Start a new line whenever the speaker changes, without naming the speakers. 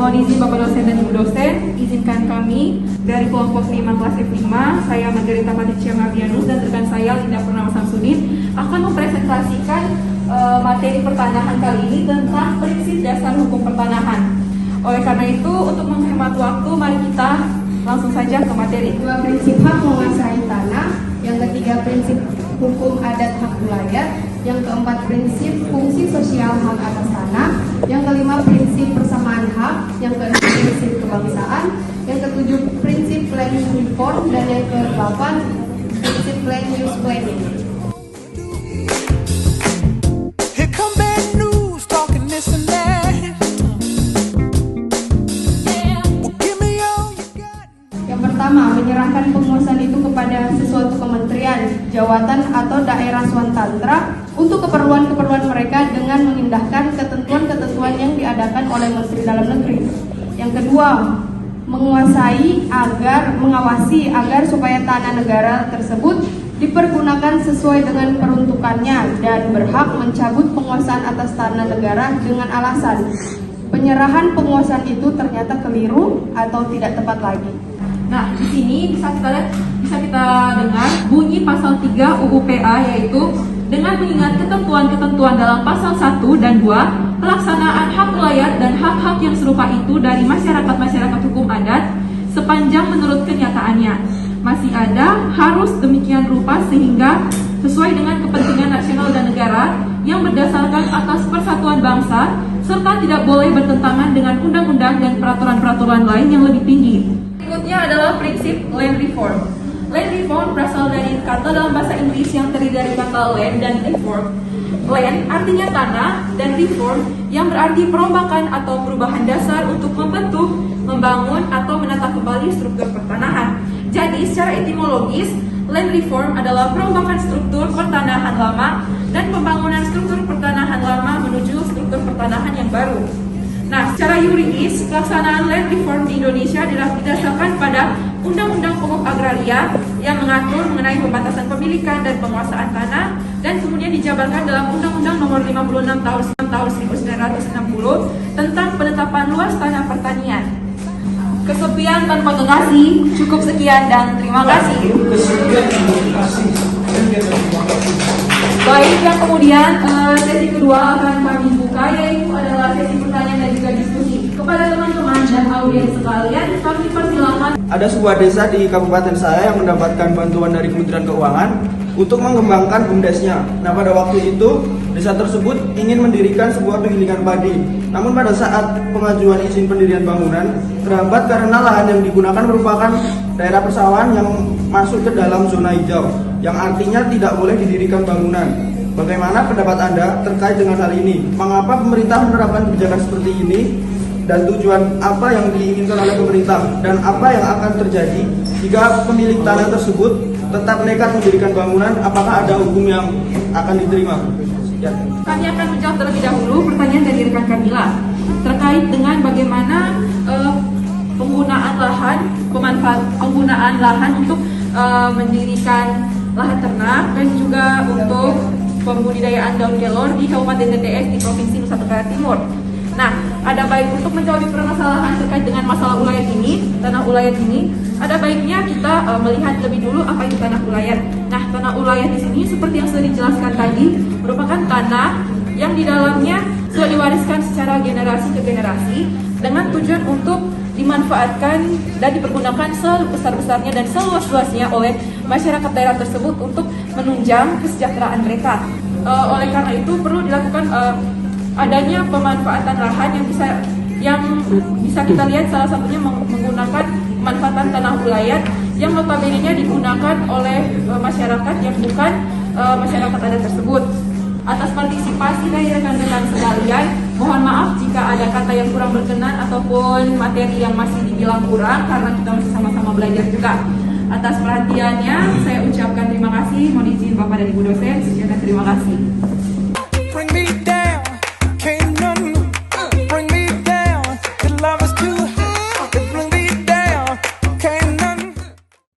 Mohon izin Bapak dosen dan Ibu dosen, izinkan kami dari kelompok 5 kelas F5, saya Margarita Patricia Mardianus dan rekan saya Linda Purnama Samsudin akan mempresentasikan materi pertanahan kali ini tentang prinsip dasar hukum pertanahan. Oleh karena itu, untuk menghemat waktu, mari kita langsung saja ke materi.
Dua prinsip hak menguasai tanah, yang ketiga prinsip hukum adat hak wilayah, yang keempat prinsip fungsi sosial hak atas tanah, yang kelima prinsip persamaan hak, yang keenam prinsip kebangsaan, yang ketujuh prinsip land reform, dan yang kedelapan prinsip land use planning. Pertama, menyerahkan penguasaan itu kepada sesuatu kementerian, jawatan, atau daerah swantantra untuk keperluan-keperluan mereka dengan mengindahkan ketentuan-ketentuan yang diadakan oleh Menteri Dalam Negeri. Yang kedua, mengawasi agar supaya tanah negara tersebut dipergunakan sesuai dengan peruntukannya dan berhak mencabut penguasaan atas tanah negara dengan alasan penyerahan penguasaan itu ternyata keliru atau tidak tepat lagi.
Nah, di sini bisa kita dengar bunyi pasal 3 UU PA, yaitu dengan mengingat ketentuan-ketentuan dalam pasal 1 dan 2, pelaksanaan hak wilayah dan hak-hak yang serupa itu dari masyarakat hukum adat sepanjang menurut kenyataannya masih ada harus demikian rupa sehingga sesuai dengan kepentingan nasional dan negara yang berdasarkan atas persatuan bangsa serta tidak boleh bertentangan dengan undang-undang dan peraturan-peraturan lain yang lebih tinggi. Berikutnya adalah prinsip land reform. Land reform berasal dari kata dalam bahasa Inggris yang terdiri dari kata land dan reform. Land artinya tanah dan reform yang berarti perombakan atau perubahan dasar untuk membentuk, membangun atau menata kembali struktur pertanahan. Jadi secara etimologis, land reform adalah perombakan struktur pertanahan lama dan pembangunan struktur pertanahan lama menuju struktur pertanahan yang baru. Nah, secara yuridis, pelaksanaan land reform di Indonesia didasarkan pada Undang-Undang Pokok Agraria yang mengatur mengenai pembatasan pemilikan dan penguasaan tanah dan kemudian dijabarkan dalam Undang-Undang Nomor 56 tahun 1960 tentang penetapan luas tanah pertanian. Kesepian tanpa kekasih, cukup sekian dan terima kasih. Baik, yang kemudian sesi kedua akan kami buka, yaitu adalah sesi pertanyaan dan juga diskusi. Kepada teman-teman dan audiens sekalian, kami persilakan.
Ada sebuah desa di kabupaten saya yang mendapatkan bantuan dari Kementerian Keuangan untuk mengembangkan BUMDesnya. Nah, pada waktu itu desa tersebut ingin mendirikan sebuah penggilingan padi. Namun pada saat pengajuan izin pendirian bangunan terhambat karena lahan yang digunakan merupakan daerah persawahan yang masuk ke dalam zona hijau, yang artinya tidak boleh didirikan bangunan. Bagaimana pendapat Anda terkait dengan hal ini? Mengapa pemerintah menerapkan kebijakan seperti ini? Dan tujuan apa yang diinginkan oleh pemerintah? Dan apa yang akan terjadi jika pemilik tanah tersebut tetap nekat mendirikan bangunan? Apakah ada hukum yang akan diterima? Ya.
Kami akan menjawab terlebih dahulu pertanyaan dari rekan Kamila terkait dengan bagaimana penggunaan lahan untuk mendirikan lahan ternak dan juga untuk pembudidayaan daun kelor di Kabupaten TTS di Provinsi Nusa Tenggara Timur. Nah, ada baik untuk menjawab permasalahan terkait dengan masalah ulayat ini, tanah ulayat ini, ada baiknya kita melihat lebih dulu apa itu tanah ulayat. Nah, tanah ulayat di sini seperti yang sudah dijelaskan tadi, merupakan tanah yang di dalamnya sudah diwariskan secara generasi ke generasi dengan tujuan untuk dimanfaatkan dan dipergunakan sebesar-besarnya dan seluas-luasnya oleh masyarakat daerah tersebut untuk menunjang kesejahteraan mereka. Oleh karena itu perlu dilakukan adanya pemanfaatan lahan yang bisa kita lihat salah satunya menggunakan pemanfaatan tanah ulayat yang notabene-nya digunakan oleh masyarakat yang bukan masyarakat adat tersebut. Atas partisipasi dari rekan-rekan sekalian, mohon maaf jika ada kata yang kurang berkenan ataupun materi yang masih dibilang kurang karena kita masih sama-sama belajar juga. Atas perhatiannya, saya ucapkan terima kasih. Mohon izin Bapak dan Ibu dosen, sekian dan terima kasih.